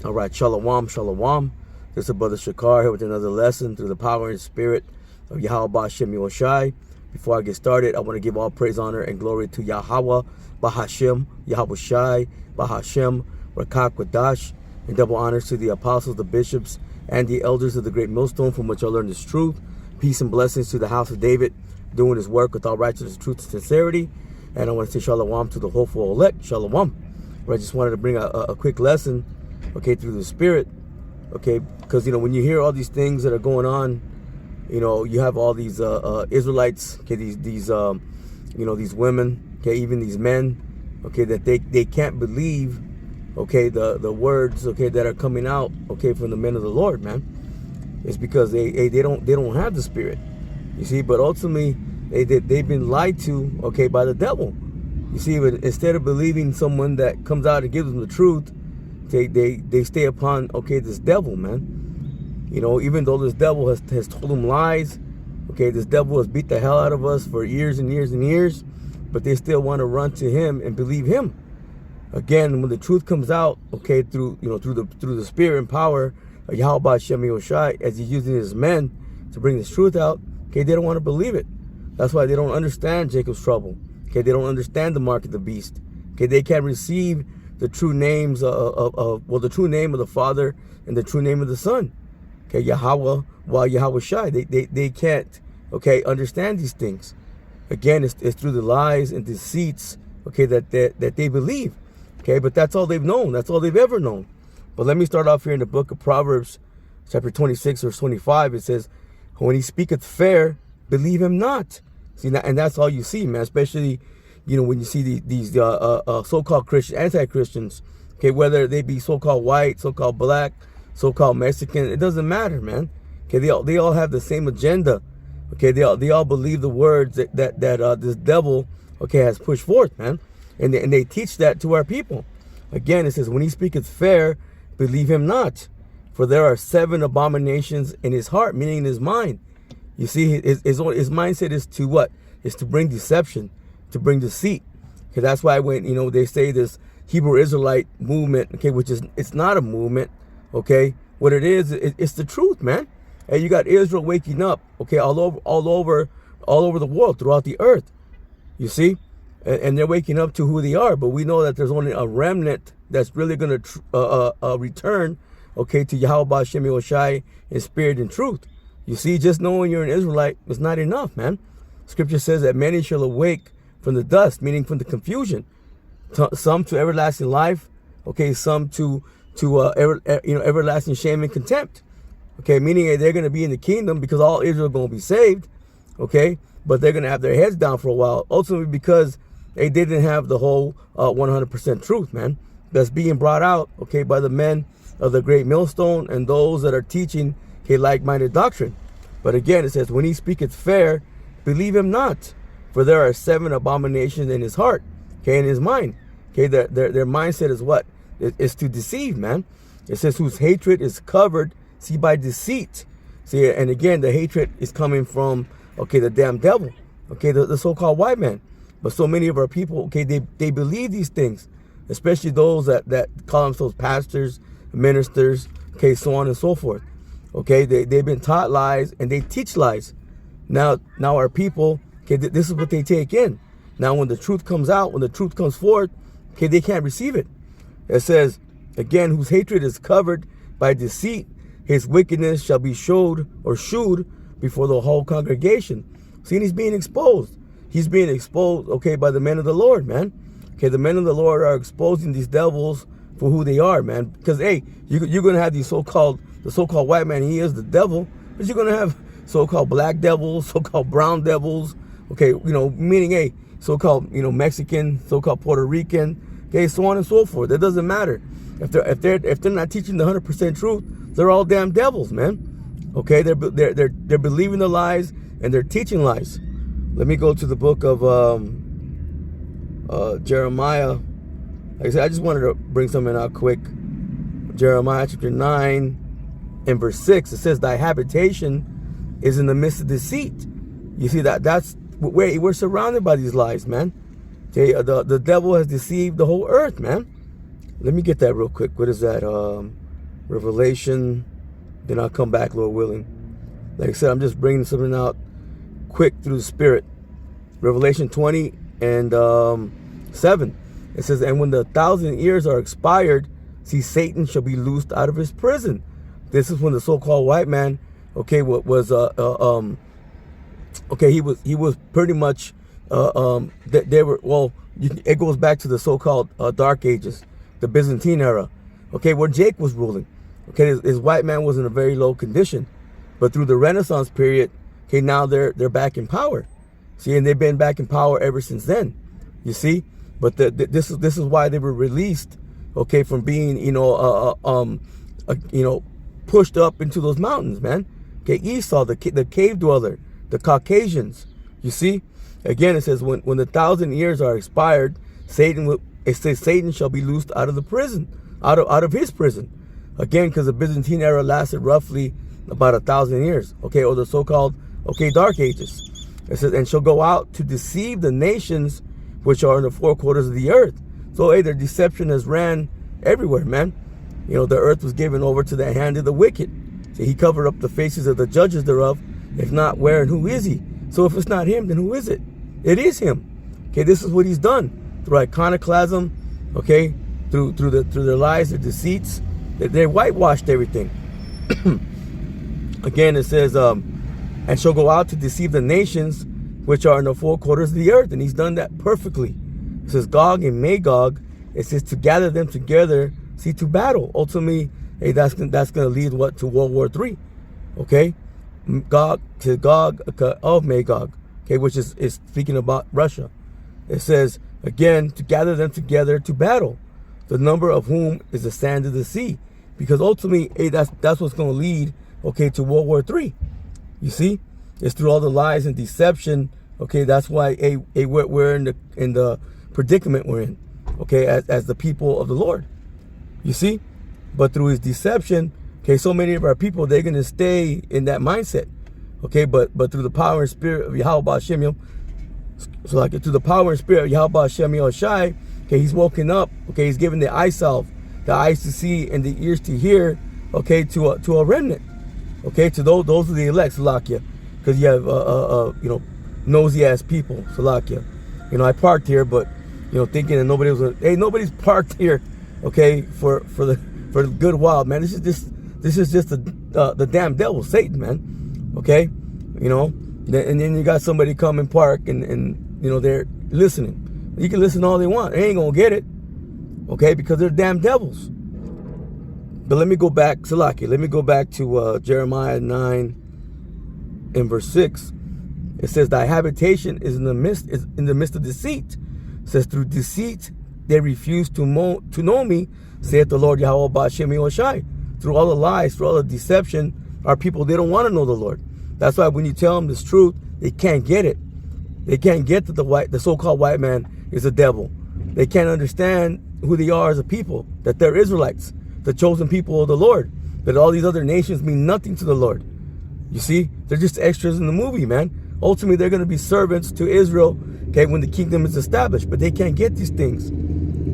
All right, shalom, shalom. This is Brother Shakar here with another lesson through the power and spirit of Yahweh Ba'Shem Yahushai. Before I get started, I want to give all praise, honor, and glory to Yahweh Ba'Hashem, Yahushai, Ba'Hashem, Rakak Wadash, and double honors to the apostles, the bishops, and the elders of the great millstone from which I learned this truth. Peace and blessings to the house of David, doing his work with all righteousness, truth, and sincerity. And I want to say shalom to the hopeful elect, shalom. But I just wanted to bring a quick lesson, okay, through the spirit, okay, because, you know, when you hear all these things that are going on, you know, you have all these Israelites, okay, these you know, these women, okay, even these men, okay, that they can't believe, okay, the words, okay, that are coming out, okay, from the men of the Lord, man. It's because they don't have the spirit, you see. But ultimately, they've been lied to, okay, by the devil, you see. But instead of believing someone that comes out and gives them the truth, they stay upon, okay, this devil, man. You know, even though this devil has told them lies, okay, this devil has beat the hell out of us for years and years and years, but they still want to run to him and believe him. Again, when the truth comes out, okay, through the spirit and power of Yahweh Ba'Shem Yahushai, as he's using his men to bring this truth out, okay, they don't want to believe it. That's why they don't understand Jacob's trouble. Okay, they don't understand the mark of the beast. Okay, they can't receive the true names the true name of the Father and the true name of the Son. Okay, Yahweh, while Yahweh Shai, they can't, okay, understand these things. Again, it's through the lies and deceits, okay, that they believe. Okay, but that's all they've known. That's all they've ever known. But let me start off here in the book of Proverbs, chapter 26, verse 25. It says, when he speaketh fair, believe him not. See, and that's all you see, man. Especially, you know, when you see these so-called Christian, anti-Christians, okay, whether they be so-called white, so-called black, so-called Mexican, it doesn't matter, man. Okay, they all have the same agenda. Okay, they all believe the words that this devil, okay, has pushed forth, man. And they teach that to our people. Again, it says, when he speaketh fair, believe him not. For there are 7 abominations in his heart, meaning in his mind. You see, his mindset is to what? Is to bring deception, to bring deceit. Okay, that's why when, you know, they say this Hebrew Israelite movement, okay, which is, it's not a movement, okay. What it is, it's the truth, man. And you got Israel waking up, okay, all over the world, throughout the earth. You see? And they're waking up to who they are, but we know that there's only a remnant that's really going to return, okay, to Yahweh Ba'Shem Yahushai in spirit and truth. You see, just knowing you're an Israelite is not enough, man. Scripture says that many shall awake from the dust, meaning from the confusion. Some to everlasting life, okay, some to everlasting shame and contempt. Okay, meaning they're going to be in the kingdom because all Israel going to be saved, okay, but they're going to have their heads down for a while, ultimately because they didn't have the whole 100% truth, man, that's being brought out, okay, by the men of the great millstone and those that are teaching, okay, like-minded doctrine. But again, it says, when he speaketh fair, believe him not, for there are 7 abominations in his heart, okay, in his mind. Okay, their mindset is what? It's to deceive, man. It says, whose hatred is covered, see, by deceit. See, and again, the hatred is coming from, okay, the damn devil, okay, the so-called white man. But so many of our people, okay, they believe these things, especially those that call themselves pastors, ministers, okay, so on and so forth. Okay, they've been taught lies and they teach lies. Now our people, okay, this is what they take in. Now when the truth comes out, when the truth comes forth, okay, they can't receive it. It says, again, whose hatred is covered by deceit, his wickedness shall be shewed before the whole congregation. See, he's being exposed. He's being exposed, okay, by the men of the Lord, man. Okay, the men of the Lord are exposing these devils for who they are, man. Because, hey, you're going to have the so-called white man. He is the devil. But you're going to have so-called black devils, so-called brown devils. Okay, you know, meaning, hey, so-called, you know, Mexican, so-called Puerto Rican. Okay, so on and so forth. It doesn't matter. If they're not teaching the 100% truth, they're all damn devils, man. Okay, they're believing the lies and they're teaching lies. Let me go to the book of Jeremiah. Like I said, I just wanted to bring something out quick. Jeremiah chapter 9 and verse 6. It says, thy habitation is in the midst of deceit. You see, that's where we're surrounded by these lies, man. Okay, the devil has deceived the whole earth, man. Let me get that real quick. What is that? Revelation. Then I'll come back, Lord willing. Like I said, I'm just bringing something out quick through the Spirit. Revelation 20 and 7. It says, and when the 1,000 years are expired, see, Satan shall be loosed out of his prison. This is when the so-called white man, okay, what was okay, he was pretty much they were, well, it goes back to the so-called Dark Ages, the Byzantine era, okay, where Jake was ruling. Okay, his white man was in a very low condition, but through the Renaissance period, okay, now they're back in power. See, and they've been back in power ever since then. You see, but this is why they were released, okay, from being pushed up into those mountains, man. Okay, Esau, the cave dweller, the Caucasians. You see, again, it says when the 1,000 years are expired, Satan shall be loosed out of the prison, out of his prison. Again, because the Byzantine era lasted roughly about 1,000 years. Okay, or the so-called Dark Ages. It says, and shall go out to deceive the nations which are in the four quarters of the earth. So, hey, their deception has ran everywhere, man. You know, the earth was given over to the hand of the wicked. So he covered up the faces of the judges thereof. If not, where and who is he? So if it's not him, then who is it? It is him. Okay, this is what he's done through iconoclasm. Okay, through their lies, their deceits. They whitewashed everything. Again, it says, and shall go out to deceive the nations which are in the four quarters of the earth. And he's done that perfectly. It says Gog and Magog. It says to gather them together, see, to battle. Ultimately, hey, that's gonna lead what, to World War III. Okay, Gog of Magog. Okay, which is speaking about Russia. It says again to gather them together to battle, the number of whom is the sand of the sea. Because ultimately, hey, that's what's gonna lead, okay, to World War III. You see, it's through all the lies and deception. Okay, that's why we're in the predicament we're in. Okay, as the people of the Lord. You see, but through his deception, okay, so many of our people, they're gonna stay in that mindset. Okay, but through the power and spirit of Yahweh Hashem, so like through the power and spirit of Yahweh Hashem Yoshai, okay, he's woken up. Okay, he's given the eye salve, the eyes to see and the ears to hear. Okay, to a remnant. Okay, to those are the elect, Salakia, because you have nosy ass people, Salakia. You know, I parked here, but thinking that nobody was. Hey, nobody's parked here. Okay, for the good while, man. This is just the damn devil, Satan, man. Okay, and then you got somebody come and park and they're listening. You can listen all they want. They ain't gonna get it. Okay, because they're damn devils. But let me go back, Salaki. Let me go back to Jeremiah 9 and verse 6. It says, "Thy habitation is in the midst of deceit." It says, "Through deceit they refuse to know me, saith the Lord Yahweh Ba'Shem Yoshai." Through all the lies, through all the deception, our people, they don't want to know the Lord. That's why when you tell them this truth, they can't get it. They can't get that the so-called white man is a devil. They can't understand who they are as a people, that they're Israelites, the chosen people of the Lord, that all these other nations mean nothing to the Lord. You see, they're just extras in the movie, man. Ultimately, they're going to be servants to Israel, okay, when the kingdom is established. But they can't get these things.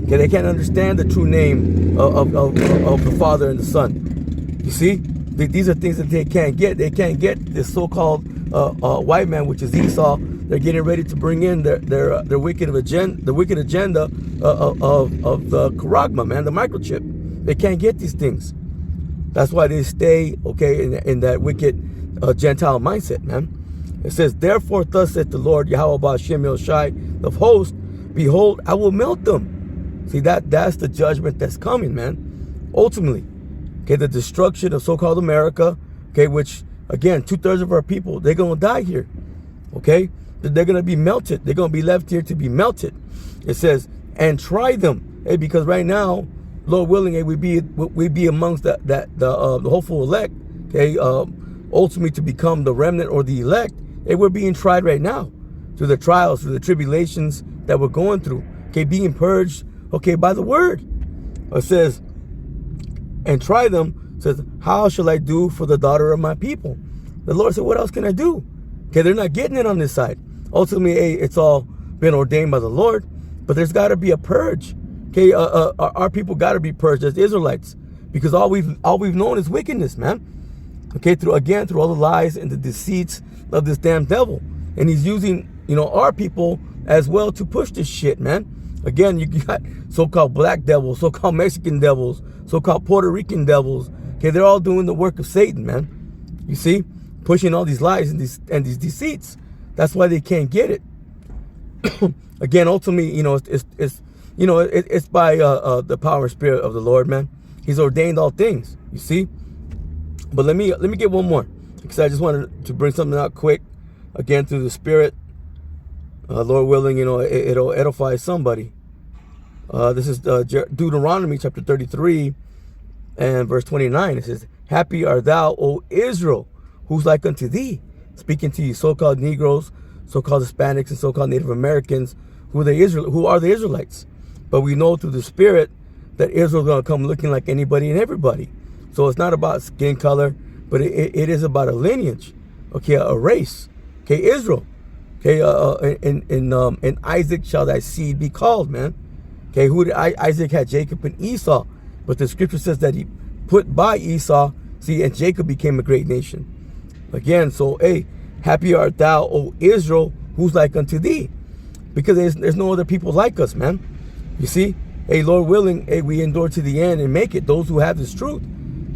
Okay, they can't understand the true name of the Father and the Son. You see, these are things that they can't get. They can't get this so-called white man, which is Esau. They're getting ready to bring in their wicked agenda, the wicked agenda of the charagma, man, the microchip. They can't get these things. That's why they stay, okay, in that wicked Gentile mindset, man. It says, "Therefore, thus saith the Lord Yahweh Ba'Shem Yoshai of hosts, behold, I will melt them." See, that's the judgment that's coming, man. Ultimately, okay, the destruction of so-called America, okay, which again, 2/3 of our people, they're gonna die here. Okay, they're gonna be melted. They're gonna be left here to be melted. It says, "And try them," hey, because right now, Lord willing, hey, we be amongst the hopeful elect, okay, ultimately to become the remnant or the elect. Hey, we're being tried right now through the trials, through the tribulations that we're going through. Okay, being purged, okay, by the word. It says, "And try them." It says, "How shall I do for the daughter of my people?" The Lord said, "What else can I do?" Okay, they're not getting it on this side. Ultimately, hey, it's all been ordained by the Lord, but there's got to be a purge. Okay, our people got to be purged as Israelites. Because all we've known is wickedness, man. Okay, through all the lies and the deceits of this damn devil. And he's using, our people as well to push this shit, man. Again, you got so-called black devils, so-called Mexican devils, so-called Puerto Rican devils. Okay, they're all doing the work of Satan, man. You see, pushing all these lies and these deceits. That's why they can't get it. Again, ultimately, it's by the power and spirit of the Lord, man. He's ordained all things. You see. But let me get one more, because I just wanted to bring something out quick. Again, through the Spirit, Lord willing, it'll edify somebody. This is Deuteronomy chapter 33 and verse 29. It says, "Happy art thou, O Israel, who's like unto thee." Speaking to you so-called Negroes, so-called Hispanics, and so-called Native Americans, who are the Israelites. But we know through the Spirit that Israel's going to come looking like anybody and everybody. So it's not about skin color, but it is about a lineage, okay, a race, okay, Israel, okay, in Isaac shall thy seed be called, man, okay. Isaac had Jacob and Esau, but the scripture says that he put by Esau, see, and Jacob became a great nation. Again, so hey, happy art thou, O Israel, who's like unto thee, because there's no other people like us, man. You see, hey, Lord willing, hey, we endure to the end and make it. Those who have this truth.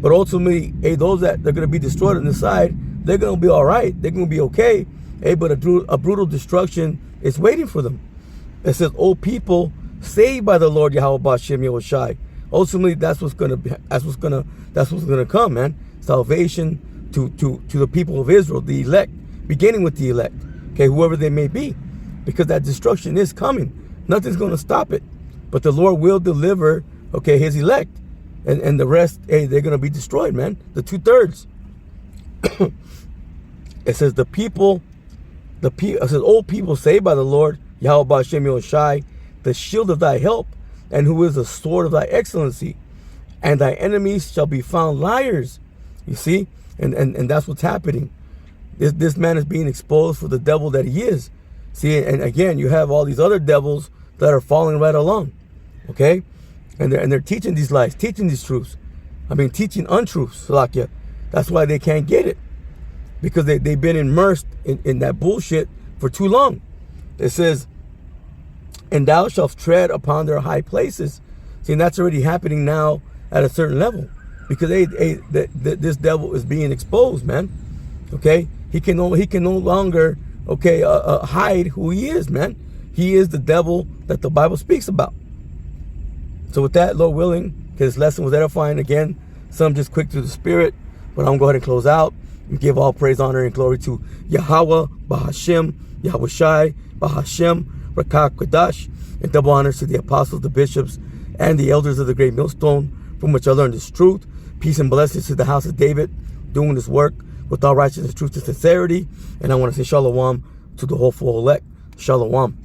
But ultimately, hey, those that they're going to be destroyed on the side, they're going to be all right. They're going to be okay. Hey, but a brutal destruction is waiting for them. It says, "O people, saved by the Lord Yahweh Bashem Yahushai." Ultimately, that's what's going to come, man. Salvation to the people of Israel, the elect, beginning with the elect. Okay, whoever they may be, because that destruction is coming. Nothing's going to stop it. But the Lord will deliver, okay, his elect. And the rest, hey, they're going to be destroyed, man. The 2/3. It says, it says, "O people, saved by the Lord, Yahweh Bashem Yahushai, the shield of thy help, and who is the sword of thy excellency. And thy enemies shall be found liars." You see? And that's what's happening. This man is being exposed for the devil that he is. See, and again, you have all these other devils that are following right along. Okay? And they're teaching these lies, teaching these truths. I mean, teaching untruths, Salakia. That's why they can't get it. Because they've been immersed in that bullshit for too long. It says, "And thou shalt tread upon their high places." See, and that's already happening now at a certain level. Because this devil is being exposed, man. Okay? He can no longer, okay, hide who he is, man. He is the devil that the Bible speaks about. So with that, Lord willing, because this lesson was edifying again, some just quick through the Spirit, but I'm going to go ahead and close out and give all praise, honor, and glory to Yahweh, Bahashem, Yahushai, Bahashem, Rakah Kodash, and double honors to the apostles, the bishops, and the elders of the great millstone, from which I learned this truth. Peace and blessings to the house of David, doing this work with all righteousness, truth, and sincerity. And I want to say shalom to the whole full elect. Shalom.